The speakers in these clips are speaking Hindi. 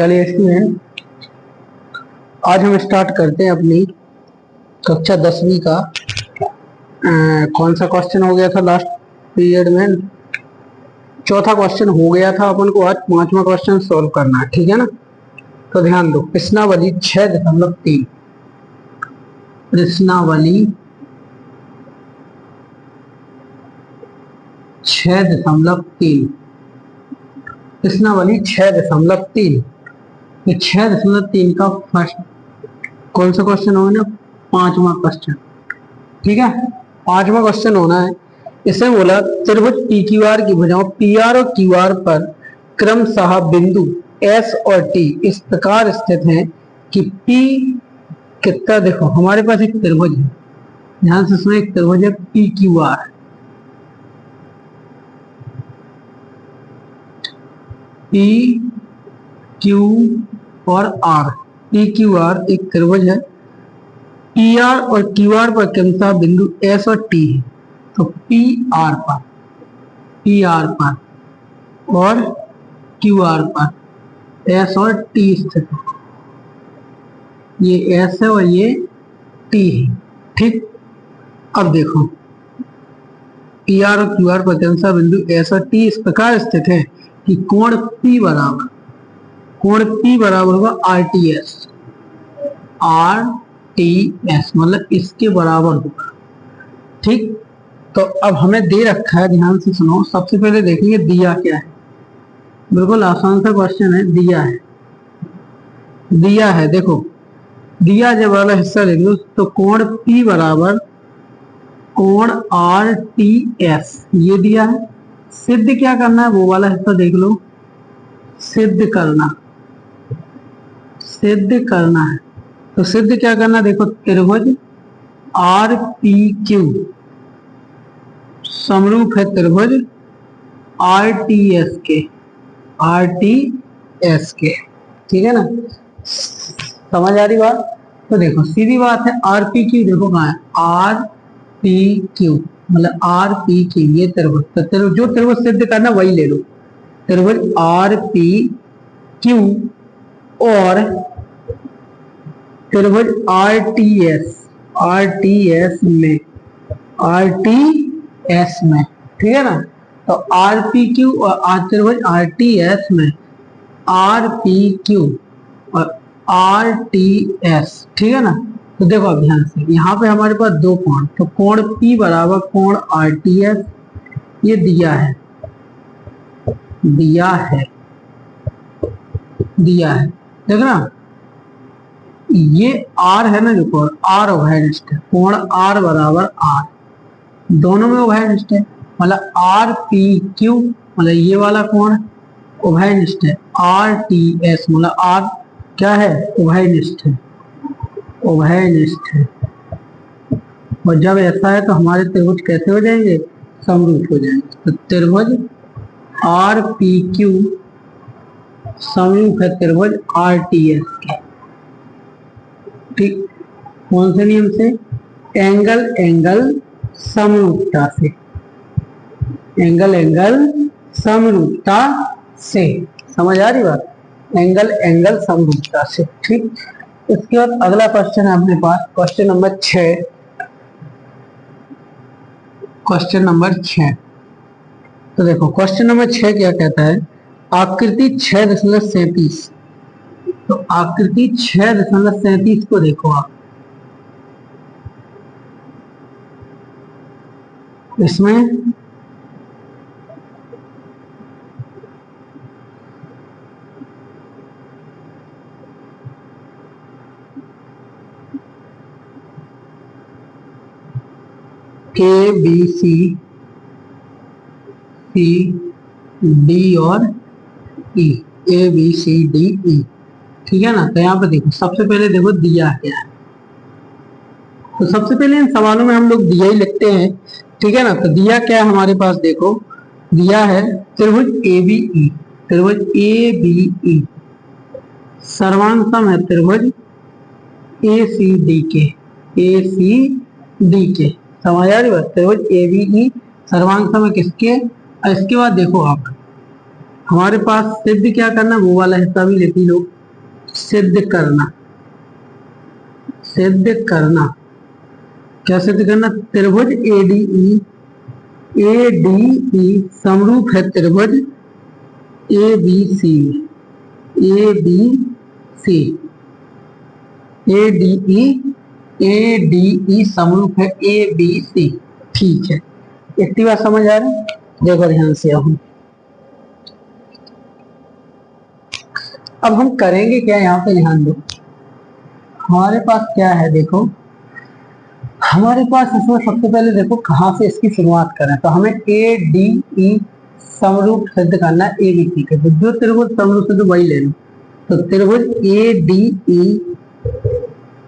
चलिए स्टूडेंट, आज हम स्टार्ट करते हैं अपनी कक्षा 10वीं का। कौन सा क्वेश्चन हो गया था लास्ट पीरियड में? चौथा क्वेश्चन हो गया था। अपन को आज पांचवा क्वेश्चन सॉल्व करना है, ठीक है ना। तो ध्यान दो, प्रश्नावली 6.3। प्रश्नावली 6.3। प्रश्नावली 6.3। ये 6.3 का फर्स्ट कौन सा क्वेश्चन होगा ना? पांचवा क्वेश्चन, ठीक है। पांचवा क्वेश्चन होना है। इसमें बोला त्रिभुज पी क्यू आर की भुजाओं पी आर और क्यू आर पर क्रमशः बिंदु एस और टी इस प्रकार स्थित हैं कि पी कितना, देखो हमारे पास एक त्रिभुज है, ध्यान से सुनो, एक त्रिभुज है P Q R. P Q और आर, पी क्यू आर एक त्रिभुज है। पी आर और क्यू आर पर क्रमशः बिंदु एस और टी है। तो पी आर पर और क्यू आर पर एस और टी स्थित है। ये एस है और ये टी है, ठीक। अब देखो, पी आर और क्यू आर पर क्रमशः बिंदु एस और टी इस प्रकार स्थित है कि कोण P बराबर होगा RTS। RTS मतलब इसके बराबर होगा, ठीक। तो अब हमें दे रखा है, ध्यान से सुनो। सबसे पहले देखेंगे दिया क्या है। बिल्कुल आसान सा क्वेश्चन है। दिया है, देखो दिया जब वाला हिस्सा ले लो तो कोण P बराबर कोण RTS ये दिया है। सिद्ध क्या करना है, वो वाला हिस्सा देख लो। सिद्ध करना है। तो सिद्ध क्या करना, देखो त्रिभुज RPQ समरूप है त्रिभुज RTS के, ठीक है ना। समझ आ रही बात? तो देखो सीधी बात है, RPQ देखो कहाँ है, RPQ मतलब RPQ ये त्रिभुज। तो जो त्रिभुज सिद्ध करना वही ले लो, त्रिभुज RPQ और त्रिभुज RTS में, ठीक है ना। तो RPQ और त्रिभुज RTS में RPQ और RTS, ठीक है ना। तो देखो अब ध्यान से, यहाँ पे हमारे पास दो कोण, तो कोण P बराबर कोण RTS ये दिया है। देख ना, ये R है ना, जो कोण R उभयनिष्ठ है। कोण R बराबर R, दोनों में उभयनिष्ठ है। मतलब RPQ मतलब ये वाला कोण उभयनिष्ठ है। RTS मतलब R क्या है, उभयनिष्ठ है। और जब ऐसा है तो हमारे त्रिभुज कैसे हो जाएंगे, समरूप हो जाएंगे। तो त्रिभुज RPQ समरूप है त्रिभुज RTS के, ठीक। कौन से नियम से? एंगल समरूपता से। समझ आ रही बात? एंगल समरूपता से, ठीक। इसके बाद अगला क्वेश्चन है अपने पास, क्वेश्चन नंबर 6। तो देखो क्वेश्चन नंबर 6 क्या कहता है, आकृति 6.37। तो आकृति 6.37 को देखो आप, इसमें ABCD और E, ABCDE, ठीक है ना। तो यहाँ पे देखो, सबसे पहले देखो दिया क्या है। तो सबसे पहले इन सवालों में हम लोग दिया ही लिखते हैं, ठीक है ना। तो दिया क्या है हमारे पास, देखो दिया है त्रिभुज ABE सर्वांग सम है त्रिभुज ACD के। समझ आ रही बात? त्रिभुज ABE सर्वांग सम है किसके? इसके बाद देखो आप हमारे पास सिद्ध क्या करना, वो वाला हिस्सा भी लेती लो, सिद्ध करना। सिद्ध करना क्या सिद्ध करना, त्रिभुज एडीई, एडीई समरूप है त्रिभुज A B C, A B C, ADE, ADE समरूप है ए बी सी। ठीक है, इतनी बात समझ आ रही है? देखो ध्यान से अब हम करेंगे क्या, यहाँ पे ध्यान दो। हमारे पास क्या है, देखो हमारे पास इसमें सबसे पहले देखो कहाँ से इसकी शुरुआत करें, तो हमें ए डी ई समरूप सिद्ध करना है ए बी सी के। तो जो त्रिभुज समरूप सिद्ध वही ले लो, तो त्रिभुज ए डी ई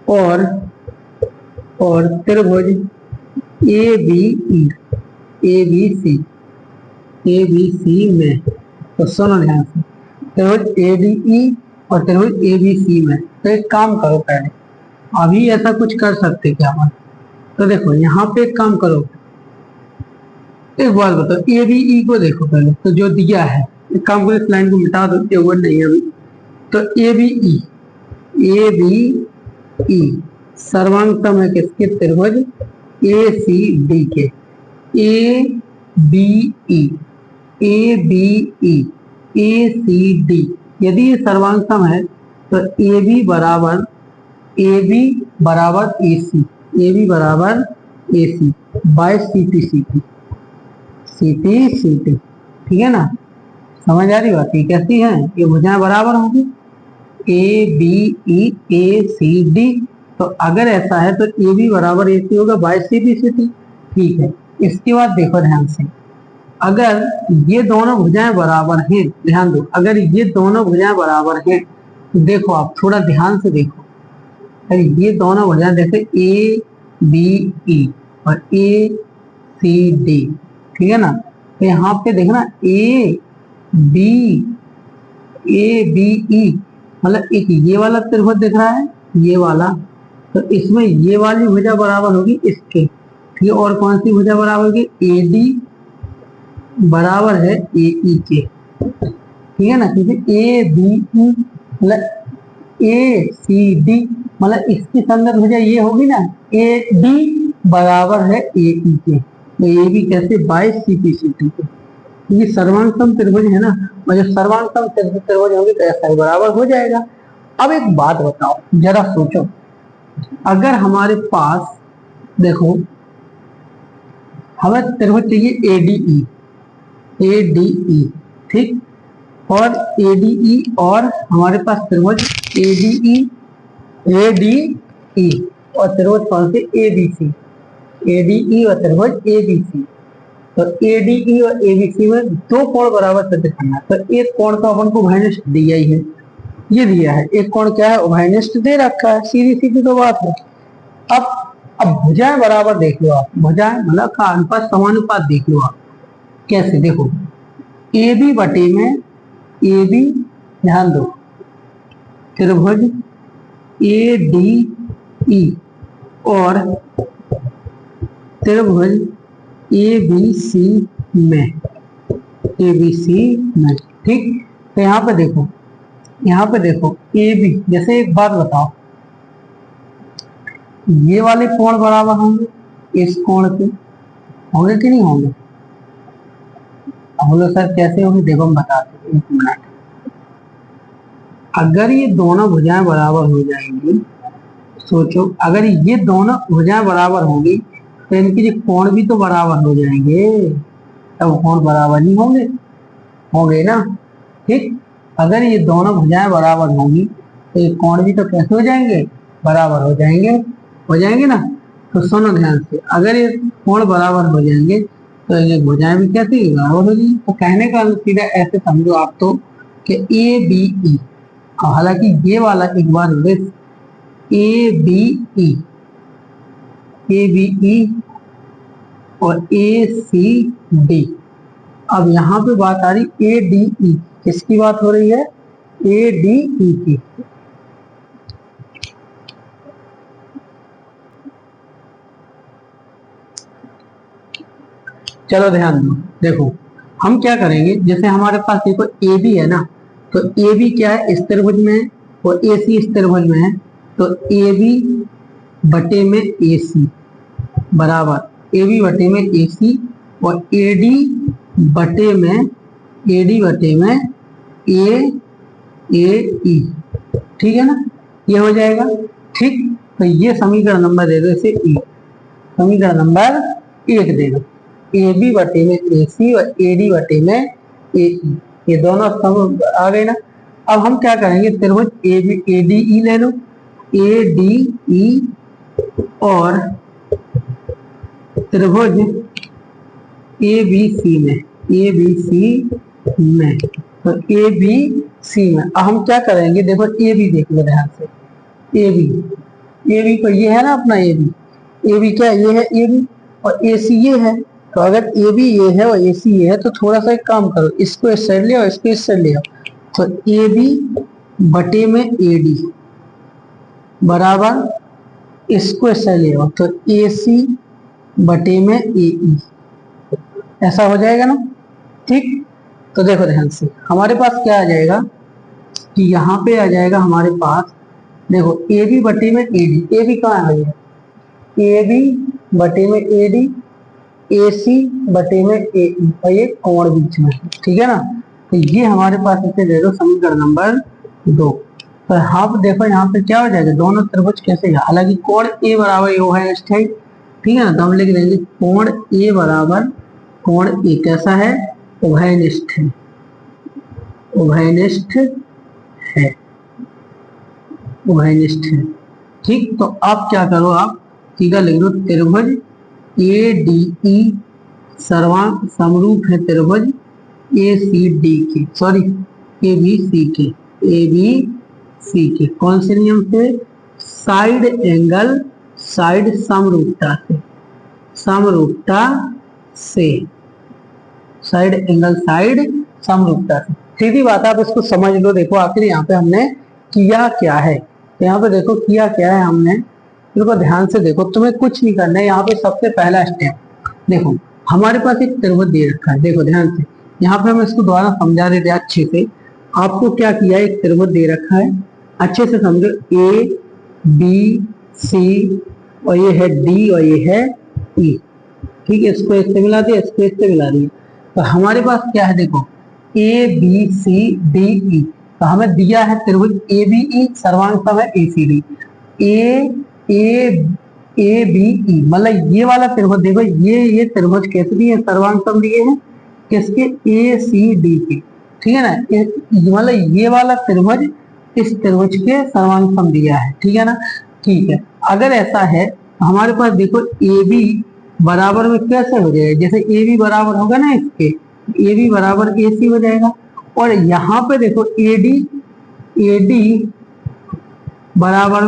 और त्रिभुज A B E, A B C, A B C में, तो सुनो ध्यान से, त्रिभुज ए डी ई और त्रिभुज ए बी सी में। तो एक काम करो, पहले अभी ऐसा कुछ कर सकते क्या हम, तो देखो यहाँ पे एक काम करो, एक बात बताओ, ए बी ई को देखो पहले, तो जो दिया है, एक काम करो इस लाइन को मिटा दो, ये वर्ड नहीं है अभी। तो A B E, A B ई सर्वांगसम है किसके, त्रिभुज ए सी डी के। A B E, A B E, A C D, यदि ये सर्वांगसम है तो ए बी बराबर, ए बी बराबर ए सी, ए बी बराबर A C by C T C T, C T C T. ठीक है ना, समझ आ रही बात, ये कैसी है, ये भुजाएं बराबर होंगी, ए B E A C D. तो अगर ऐसा है तो ए बी बराबर ए सी होगा by C T C T. ठीक है, इसके बाद देखो ध्यान से, अगर ये दोनों भुजाएं बराबर हैं, ध्यान दो, अगर ये दोनों भुजाएं बराबर हैं, तो देखो आप थोड़ा ध्यान से देखो, अगर ये दोनों भुजाएं देखो ए बी ई और ए सी डी, ठीक है ना, तो यहाँ पे देखना ए बी, ए बी ई, मतलब एक ये वाला त्रिभुज दिख रहा है, ये वाला, तो इसमें ये वाली भुजा बराबर होगी इसके, ठीक है, और कौन सी भुजा बराबर होगी, ए डी बराबर है ए ई के। ठीक है ना, क्योंकि ए बी ई मतलब ए सी डी, मतलब इसकी संगत भुजा ये होगी ना, ए डी बराबर है ए ई के, तो ये भी कैसे, by C P C T के। ये सर्वांगसम त्रिभुज है ना, और जब सर्वांगसम त्रिभुज होंगे तो ऐसा ही बराबर हो जाएगा। अब एक बात बताओ, जरा सोचो, अगर हमारे पास देखो हमें त्रिभुज चाहिए एडीई, एडीई, ठीक, और एडीई और हमारे पास त्रिभुज एडीई, एडीई और त्रिभुज कौन से, एबीसी, एडीई और त्रिभुज एबीसी। तो एडीई और एबीसी में दो कोण बराबर सिद्ध करना है, तो एक कोण तो अपन को उभयनिष्ठ दिया ही है, ये दिया है, एक कोण क्या है, उभयनिष्ठ दे रखा है, सीधी सीधी तो बात है। अब भुजाएं बराबर देख लो आप, भुजाएं मतलब का अनुपात समानुपात देख लो आप, कैसे देखो, ए बी बटे में ए बी, ध्यान दो, त्रिभुज ए डी ई और त्रिभुज ए बी सी में, ए बी सी में, ठीक। तो यहाँ पे देखो, यहाँ पे देखो ए बी, जैसे एक बात बताओ, ये वाले कोण बराबर होंगे इस कोण के, होंगे कि नहीं होंगे, हम लोग सर कैसे होंगे, देखो हम बताते हैं, एक मिनट। अगर ये दोनों भुजाएं बराबर हो जाएंगी, सोचो अगर ये दोनों भुजाएं बराबर होंगी तो इनके जो कोण भी तो बराबर हो जाएंगे, तब कोण बराबर नहीं होंगे, होंगे ना, ठीक। अगर ये दोनों भुजाएं बराबर होंगी तो ये कोण भी तो कैसे हो जाएंगे, बराबर हो जाएंगे ना। तो सुनो ध्यान से, अगर ये कोण बराबर हो जाएंगे तो ये भुजाएं भी कैसे बराबर हो जाएंगी। तो कहने का सीधा ऐसे समझो आप तो कि ए बी ई, हालांकि ये वाला एक बार ए बी ई, ए बी ई और ए सी डी। अब यहाँ पे बात आ रही ए डी ई, किसकी बात हो रही है, ए डी ई की। चलो ध्यान दो, देखो हम क्या करेंगे, जैसे हमारे पास देखो ए बी है ना, तो ए बी क्या है, इस त्रिभुज में है और ए सी इस त्रिभुज में है, तो ए बी बटे में ए सी बराबर ए बी बटे में ए सी और ए डी बटे में ए ई, ठीक है ना, ये हो जाएगा। ठीक, तो ये समीकरण नंबर दे दो इसे ई, समीकरण नंबर 1 दे दो, ए बी बटे में ए सी और ए डी बटे में ए ई, ये दोनों सम आ गए ना। अब हम क्या करेंगे, त्रिभुज A B A D E ले लो, ए डी ई और त्रिभुज ए बी सी में, तो ए बी सी में अब हम क्या करेंगे, देखो ए बी देख लो ध्यान से, ए बी तो ये है ना अपना ए बी क्या ये है ए बी और ए सी ये है, तो अगर ए बी ये है और ए सी ये है तो थोड़ा सा एक काम करो, इसको इस साइड ले और इसको इस साइड ले आओ, तो ए बी बटे में ए डी बराबर इसको इस साइड ले आओ, तो ए सी बटे में ए ई, ऐसा हो जाएगा ना। ठीक, तो देखो ध्यान से हमारे पास क्या आ जाएगा कि यहाँ पे आ जाएगा हमारे पास, देखो ए बी बटे में ए डी, ए बी कहाँ है, ए बी बटे में ए डी, ए सी बटे में ए ई और ये कोण बीच में, ठीक है ना। तो ये हमारे पास इसे दे दो समीकरण नंबर 2। तो हाँ देखो यहाँ पे क्या हो जाएगा, दोनों त्रिभुज कैसे, हालांकि कोण ए बराबर ओ है, ठीक है ना, तो हम लिख देंगे कोण ए बराबर कोण ए कैसा है, उभयनिष्ठ है, उभयनिष्ठ है। ठीक, तो आप क्या करो, आप सीधा लिख दो त्रिभुज ए डी ई सर्वांग समरूप है त्रिभुज ए सी डी के, सॉरी ए बी सी के कौन से नियम से, साइड एंगल साइड समरूपता से साइड एंगल साइड समरूपता से। सीधी बात, आप इसको समझ लो। देखो आखिर यहाँ पे हमने किया क्या है, तो यहाँ पे देखो किया क्या है हमने, देखो ध्यान से देखो, तुम्हें कुछ नहीं करना है। यहाँ पे सबसे पहला स्टेप देखो, हमारे पास एक त्रिभुज दे रखा है, देखो ध्यान से, यहाँ पे हम इसको दोबारा समझा देते हैं अच्छे से। आपको क्या किया है, एक त्रिभुज दे रखा है, अच्छे से समझो, ए बी सी और ये है डी और ये है ई, ठीक है, इसको इससे मिला दिया, इसको इससे मिला दिया, तो हमारे पास क्या है, देखो A B C D E, तो हमें दिया है त्रिभुज ए बी ई सर्वांग सम है ए सी डी, ए बी ई, मतलब ये वाला त्रिभुज देखो, ये त्रिभुज कैसे दिए, सर्वांग सम दिए हैं किसके, ए सी डी के, ठीक है ना, मतलब ये वाला त्रिभुज इस त्रिभुज के सर्वांग सम दिया है, ठीक है ना। ठीक है, अगर ऐसा है तो हमारे पास देखो ए बी बराबर में कैसे हो जाएगा, जैसे ए बी बराबर होगा ना इसके, ए बी बराबर ए सी हो जाएगा, और यहाँ पे देखो ए डी बराबर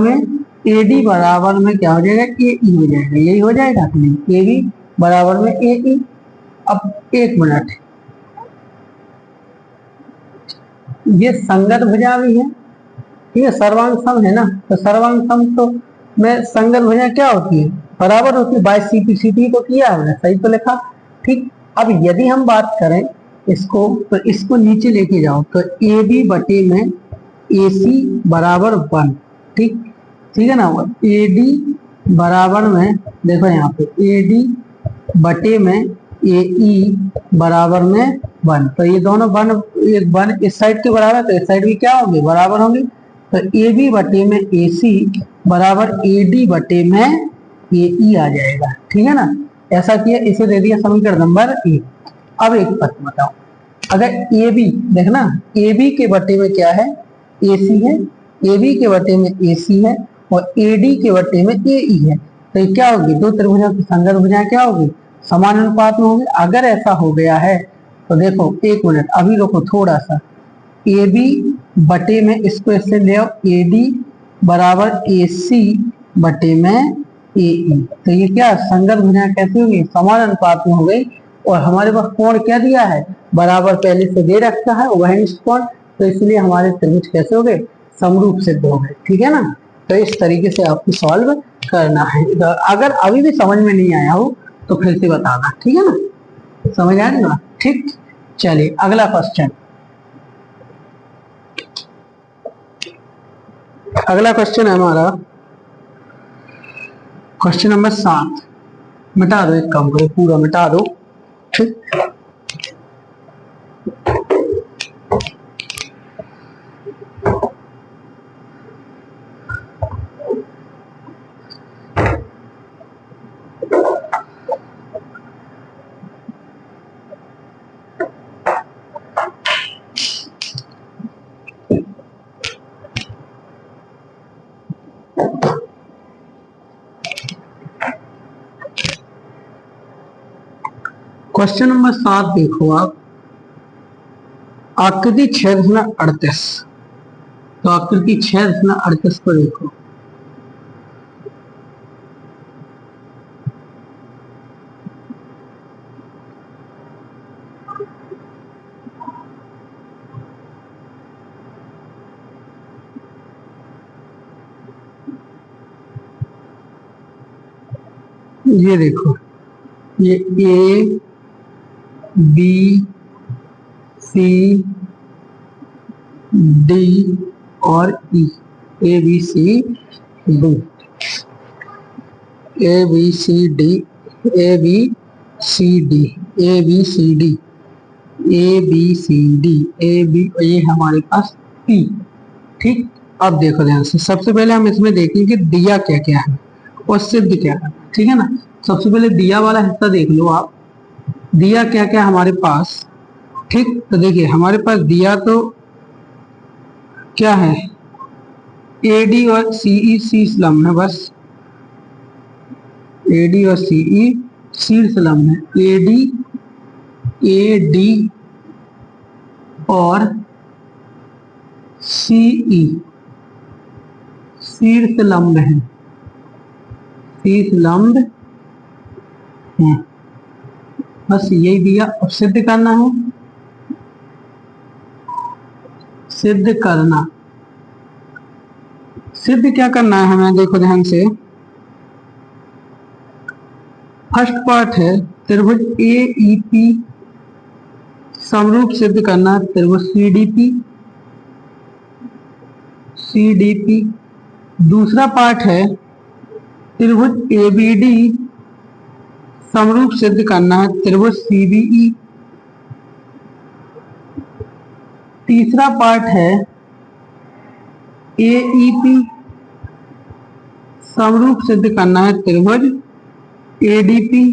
में क्या हो जाएगा, ए ई हो जाएगा, यही हो जाएगा कि नहीं, ए बी बराबर में ए ई। अब एक मिनट, ये संगत भुजा भी है, ठीक है, सर्वांग सम है ना, तो सर्वांग सम तो में संगत भुजा क्या होती है, बराबर होती है, बाय सी तो किया हमने, सही तो लिखा। ठीक, अब यदि हम बात करें इसको, तो इसको नीचे लेके जाओ, तो ए बी बटे में ए सी बराबर 1, ठीक है ना, ए डी बराबर में देखो यहाँ पे ए डी बटे में ए ई बराबर में 1, तो ये दोनों 1 इस साइड के बराबर, तो इस साइड भी क्या होंगे, बराबर होंगे, तो ए बी बटे में ए सी बराबर ए डी बटे में ए ई आ जाएगा, ठीक है ना। ऐसा किया, इसे दे दिया समीकरण नंबर 1। अब एक बात बताओ, अगर ए बी देखना, ए बी के बटे में क्या है, ए सी है, ए बी के बटे में ए सी है और ए डी के बटे में ए ई है, तो ये क्या होगी, दो त्रिभुजों की संगत भुजाएं क्या होगी, समान अनुपात में होगी। अगर ऐसा हो गया है तो देखो एक मिनट अभी रुको थोड़ा सा, ए बी बटे में इसको इससे ले आओ, ए डी बराबर ए सी बटे में ए ई, तो ये क्या संगत भुजाएं कैसी होगी, समान अनुपात में हो गई। और हमारे पास कोण क्या दिया है, बराबर पहले से दे रखा है उभयनिष्ठ कोण, तो इसलिए हमारे त्रिभुज कैसे हो गए, समरूप सिद्ध हो गए, ठीक है ना। तो इस तरीके से आपको सॉल्व करना है। अगर अभी भी समझ में नहीं आया हो तो फिर से बताना, ठीक है ना, समझ आ रही ना, ठीक। चलिए अगला क्वेश्चन, अगला क्वेश्चन है हमारा क्वेश्चन नंबर 7। मिटा दो, एक काम करो पूरा मिटा दो, ठीक। क्वेश्चन नंबर 7 देखो आप, आकृति 6.38। तो आकृति 6.38 को देखो, ये देखो, ये ए बी सी डी और E, A B C D, A B C D, A B C D, A B C D, A B C D, A B, ये हमारे पास पी, ठीक। अब देखो ध्यान से, सबसे पहले हम इसमें देखेंगे कि दिया क्या क्या है और सिद्ध क्या है, ठीक है ना। सबसे पहले दिया वाला हिस्सा देख लो आप, दिया क्या क्या हमारे पास, ठीक। तो देखिए हमारे पास दिया तो क्या है, एडी और सीई शीर्ष लंब है, बस एडी और सीई शीर्ष लंब है, एडी और सीई शीर्ष लंब है, शीर्ष लंब है, बस यही दिया। अब सिद्ध करना है, सिद्ध करना, सिद्ध क्या करना है हमें, देखो ध्यान से। फर्स्ट पार्ट है त्रिभुज ए ई पी समरूप सिद्ध करना है त्रिभुज सी डी पी। दूसरा पार्ट है त्रिभुज ए बी डी समरूप सिद्ध करना है त्रिभुज सी बी ई। तीसरा पार्ट है ए ई पी समरूप सिद्ध करना है त्रिभुज A D P,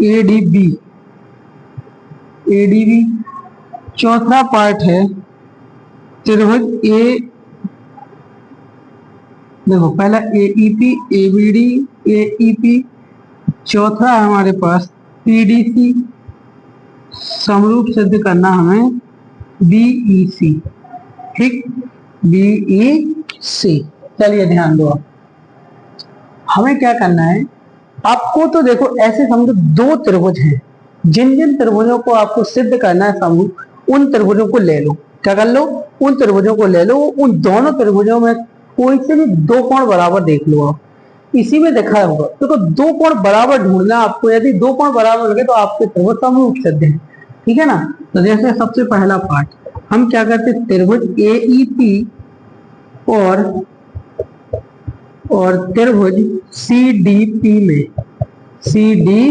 A D B, A D B. चौथा पार्ट है त्रिभुज ए, देखो पहला A E P, A B D, A E P. चौथा है हमारे पास पी डी सी, समरूप सिद्ध करना हमें बी ई सी, ठीक, बी ई सी। चलिए ध्यान दो, हमें क्या करना है, आपको तो देखो ऐसे समझो दो त्रिभुज हैं, जिन जिन त्रिभुजों को आपको सिद्ध करना है समरूप, उन त्रिभुजों को ले लो। क्या कर लो, उन त्रिभुजों को ले लो, उन दोनों त्रिभुजों में कोई से भी दो कोण बराबर देख लो आप, इसी में देखा होगा। देखो दो कोण बराबर ढूंढना आपको, यदि दो कोण बराबर लगे तो आपके त्रिभुज समरूप सिद्ध है, ठीक है ना। तो जैसे सबसे पहला पार्ट हम क्या करते, त्रिभुज ए ई पी और त्रिभुज सी डी पी में, सी डी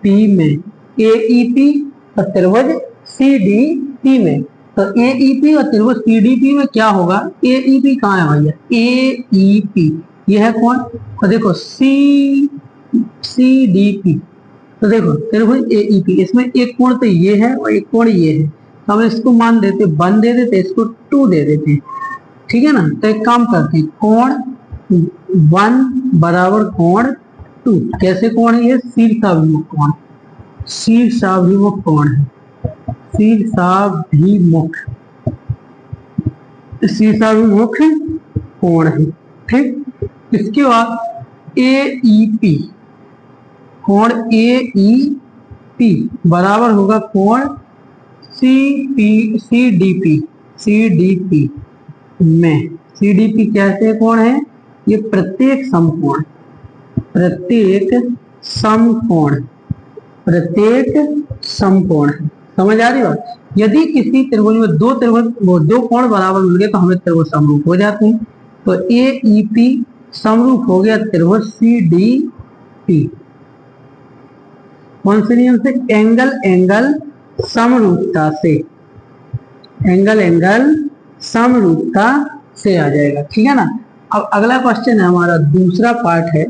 पी में, ए ई पी और त्रिभुज सी डी पी में। तो ए ई पी और त्रिभुज सी डी पी में क्या होगा, ए ई पी कहाँ है भैया, ए ई पी यह है कौन, तो देखो सी डी पी। तो देखो त्रिभुज ए ई पी, इसमें एक कोण तो ये है और एक कोण ये है, तो हम इसको मान देते 1 दे देते, इसको 2 दे देते, ठीक है ना। तो एक काम करते हैं, कोण 1 बराबर कोण 2, कैसे कोण है ये, शीर्षाभिमुख कोण, शीर्षाभिमुख कोण है, शीर्षाभिमुख, शीर्षाभिमुख कोण है, ठीक। इसके बाद ए ई पी, कोण ए ई पी बराबर होगा कोण सी डी पी में। सी डी पी कैसे कोण है, ये प्रत्येक समकोण, प्रत्येक समकोण, प्रत्येक समकोण है। समझ आ रही बात? यदि किसी त्रिभुज में दो कोण बराबर मिल गए तो हमें त्रिभुज समरूप हो जाते हैं। तो ए ई पी समरूप हो गया त्रिभुज सी डी पी। कौन से नियम से? एंगल एंगल समरूपता से। एंगल एंगल समरूपता से आ जाएगा। ठीक है ना। अब अगला क्वेश्चन है हमारा, दूसरा पार्ट है।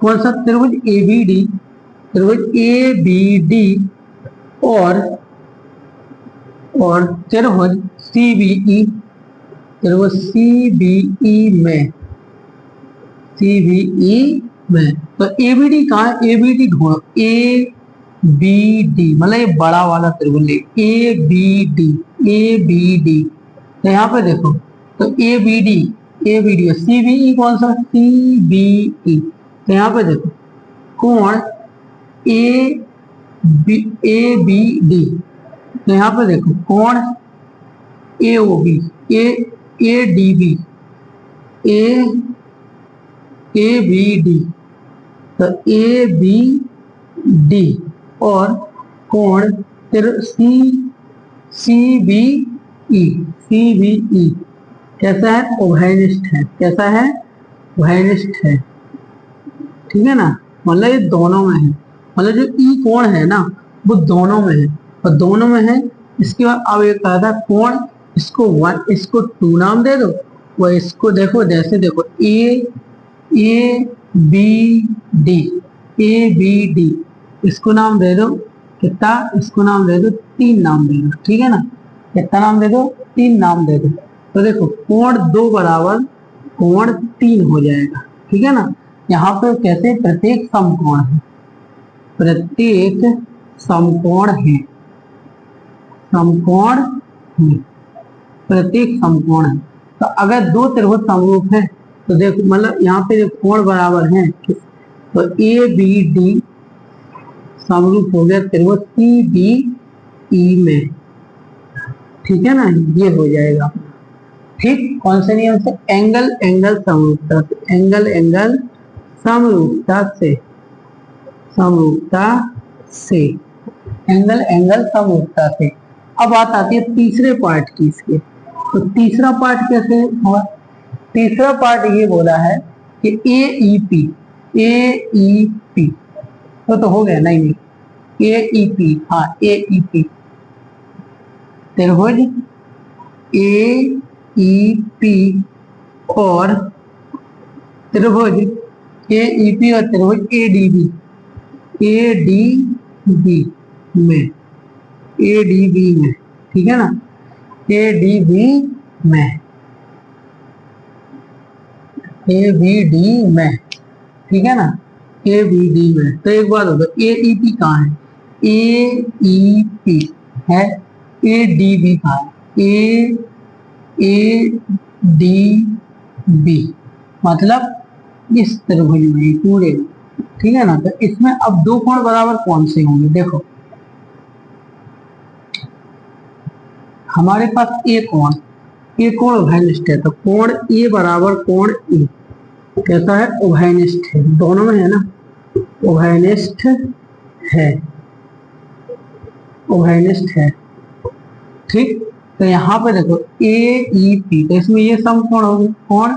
कौन सा? त्रिभुज एबीडी, त्रिभुज एबीडी और त्रिभुज सीबीई, त्रिभुज सीबीई में, सीबीई में। तो एबीडी कहाँ है? एबीडी ढूंढो। ए बी डी मतलब ये बड़ा वाला त्रिभुज, A B D, A B D. तो यहाँ पे देखो, तो A B D, A B D, CBE कौन सा? सीबीई। तो यहाँ पे देखो कोण ए बी डी। तो यहाँ पे देखो कोण A O B, A D B, A B D. तो ए बी डी और कोण C B E, C B E कैसा है? उभयनिष्ठ है। कैसा है? उभयनिष्ठ है। ठीक है ना। मतलब ये दोनों में है, मतलब जो ई कोण है ना वो दोनों में है, और दोनों में है। इसके बाद अब एक कहा था कोण, इसको 1, इसको 2 नाम दे दो। वो इसको देखो, जैसे देखो A B D, A B D, इसको नाम दे दो कितना? इसको नाम दे दो 3 नाम दे दो। ठीक है ना। कितना नाम दे दो? 3 नाम दे दो। तो देखो कोण 2 बराबर कोण 3 हो जाएगा। ठीक है ना। यहाँ पे कैसे? प्रत्येक समकोण है, प्रत्येक समकोण है, समकोण है, प्रत्येक समकोण है। तो अगर 2 त्रिभुज समरूप है तो देखो, मतलब यहाँ पे जो कोण बराबर हैं, तो ए बी डी समरूप हो गया त्रिभुज सी बी ई में। ठीक है ना। ये हो जाएगा। ठीक। कौन से नियम से? एंगल एंगल समरूपता से, एंगल एंगल समरूपता से, समरूपता से, एंगल एंगल समरूपता से। अब बात आती है तीसरे पार्ट की इसके। तो तीसरा पार्ट कैसे हुआ? तीसरा पार्ट ये बोला है कि ए ई पी, ए ई पी तो हो गया। नहीं, ए ई पी, हाँ ए ई पी त्रिभुज ए ई पी और त्रिभुज ए ई पी और त्रिभुज A D B, A D B में, ए डी बी में। ठीक है ना। ए डी बी में, ए बी डी में। ठीक है ना। ए बी डी में। तो एक बात होगा, ए ई पी कहाँ है? ए ई पी है। ए डी बी कहाँ है? ए डी बी मतलब इस त्रिभुज में पूरे। ठीक है ना। तो इसमें अब 2 कोण बराबर कौन से होंगे? देखो हमारे पास एक कोण उभयनिष्ठ है। तो कोण ए बराबर कोण ए कैसा है? उभयनिष्ठ है। दोनों में है ना, उभयनिष्ठ है, उभयनिष्ठ है। ठीक। तो यहाँ पे देखो ए ई पी, तो इसमें ये समकोण हो गए। कोण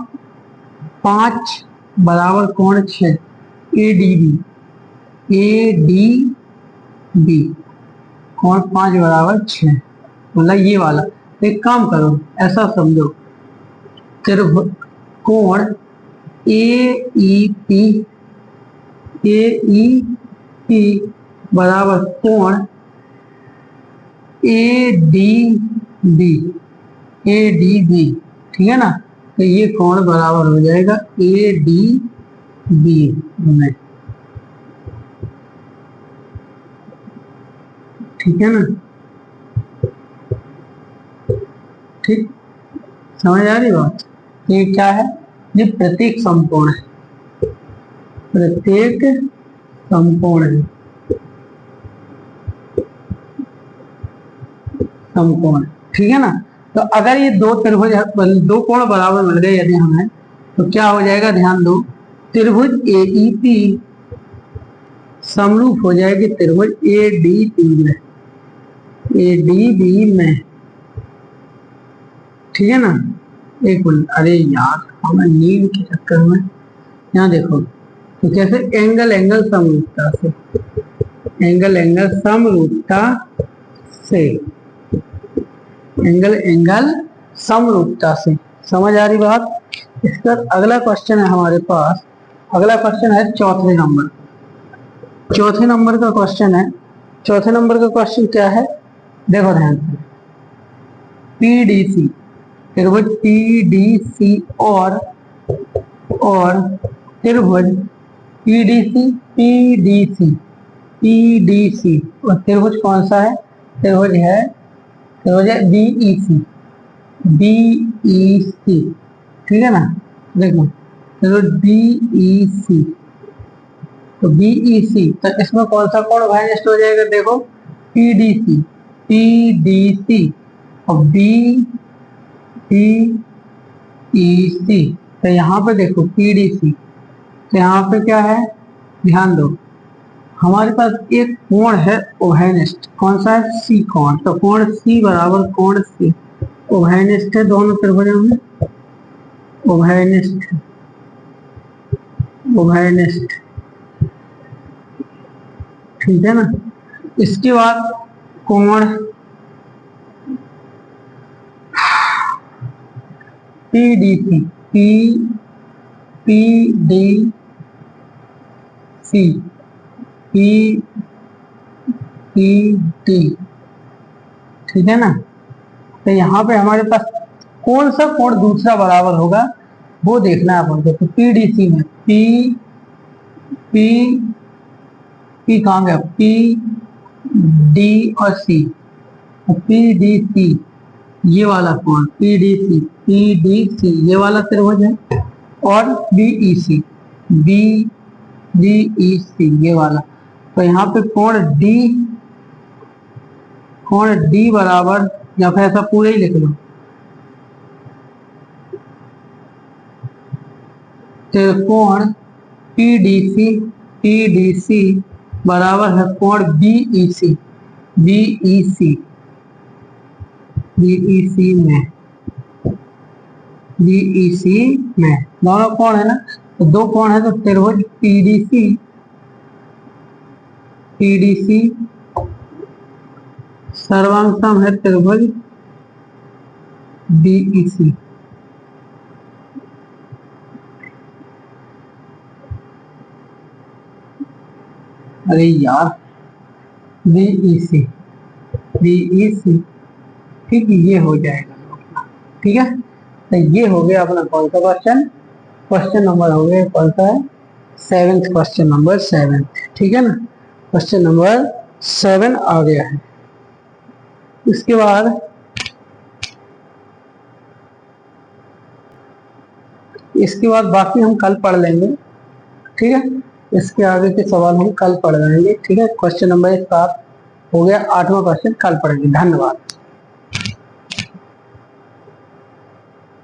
5 बराबर कोण 6, A D B, A D B कोण 5 बराबर 6, मतलब ये वाला। तो एक काम करो, ऐसा समझो त्रिभुज कोण ए ई पी बराबर कोण ए डी बी। ठीक है ना। तो ये कोण बराबर हो जाएगा ए डी बी में। ठीक है ना। ठीक। समझ आ रही बात? ये क्या है? ये प्रत्येक समकोण है, प्रत्येक समकोण है, समकोण। ठीक है ना। तो अगर ये 2 त्रिभुज 2 कोण बराबर मिल गए यदि हमें, तो क्या हो जाएगा? ध्यान दो, त्रिभुज ए ई पी समरूप हो जाएगी त्रिभुज ADB में, ADB में, ठीक है ना। एक मिनट, अरे यार हमें नींद के चक्कर में, यहाँ देखो तो कैसे एंगल एंगल समरूपता से, एंगल एंगल समरूपता से, एंगल एंगल समरूपता से, समझ आ रही बात। इसका अगला क्वेश्चन है हमारे पास, अगला क्वेश्चन है चौथे नंबर, चौथे नंबर का क्वेश्चन है। चौथे नंबर का क्वेश्चन क्या है, देखो ध्यान से, PDC, त्रिभुज PDC और त्रिभुज PDC, PDC, PDC और त्रिभुज कौन सा है, त्रिभुज है BEC, BEC, ठीक है ना। देखो त्रिभुज BEC, तो BEC, तो इसमें कौन सा कोण भाइनेस्ट हो जाएगा, देखो PDC, PDC और BEC। तो यहाँ पे देखो PDC, तो यहाँ पे क्या है, ध्यान दो, हमारे पास एक कोण है उभयनिष्ठ, कौन सा है, C कोण। तो कोण C बराबर कोण C उभयनिष्ठ है दोनों त्रिभुजों में, उभयनिष्ठ, उभयनिष्ठ, ठीक है ना। इसके बाद कोण PDC, PDC, PPD, ठीक है ना। तो यहाँ पे हमारे पास कौन सा कोण दूसरा बराबर होगा वो देखना है अपन को। तो PDC में P कहाँ गया, P D और C, PDC ये वाला कोण, PDC ये वाला त्रिभुज है, और BEC ये वाला। तो यहाँ पे कोण D बराबर, या फिर ऐसा पूरा ही लिख लो, त्रिकोण PDC बराबर है कोण BEC में दोनों कोण है ना। तो दो कोण है, तो त्रिभुज PDC सर्वांगसम है त्रिभुज BEC। अरे यार BEC, ठीक, ये हो जाएगा, ठीक है। तो ये हो गया अपना कौन सा क्वेश्चन, क्वेश्चन नंबर हो गया कौन सा है, 7th क्वेश्चन नंबर 7, ठीक है ना। क्वेश्चन नंबर 7 आ गया है। इसके बाद बाकी हम कल पढ़ लेंगे, ठीक है। इसके आगे के सवाल हम कल पढ़ लेंगे, ठीक है। क्वेश्चन नंबर 7 हो गया, 8वां क्वेश्चन कल पढ़ेंगे। धन्यवाद।